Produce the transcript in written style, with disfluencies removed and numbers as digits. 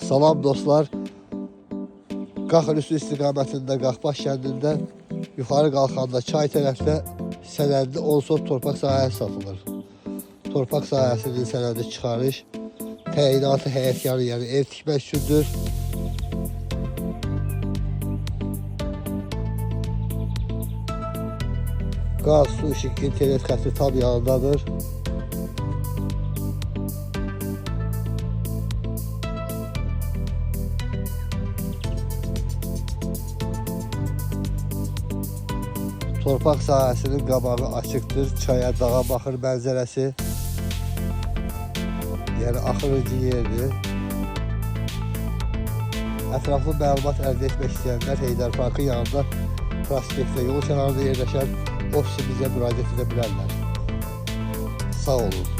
Salam dostlar. Qaxılüstü istiqamətində Qaxbaş kəndində yuxarı qalxanda çay tərəfdə sənədli 10 sot torpaq sahəsi satılır. Torpaq sahəsinin sənədi çıxarış, təyinatı həyətkarı, yəni ev tikmək üçündür. Qaz, su, işıq, internet xətti tam yanındadır. Torpaq sahəsinin qabağı açıqdır, çaya, dağa baxır mənzərəsi. Yəni axırıncı yerdir. Ətraflı məlumat əldə etmək istəyənlər Heydər Parkın yanında prospektdə yol kənarında yerləşən ofisimizə müraciət edə bilərlər. Sağ olun.